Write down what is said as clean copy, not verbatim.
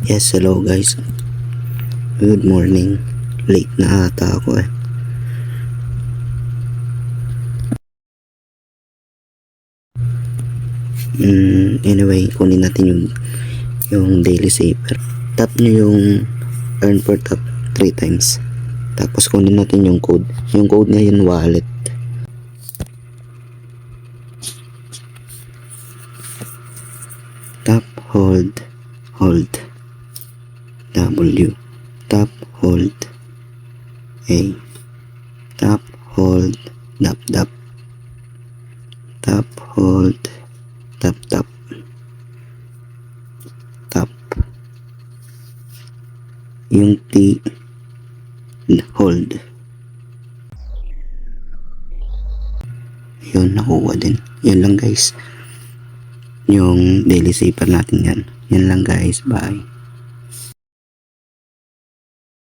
Yes, hello guys. Good morning. Late na ata ako eh. Anyway, kunin natin yung daily saver. Tap nyo yung earn per tap 3 times. Tapos kunin natin yung code. Yung code ngayon wallet. Tap, hold, hold. W. Tap, hold. A. Tap, hold, dap, dap. Tap, hold, tap, tap. Tap. Yung T, hold. Yun, nakuha din. Yan lang guys. Yung daily saver natin yan. Yan lang guys. Bye.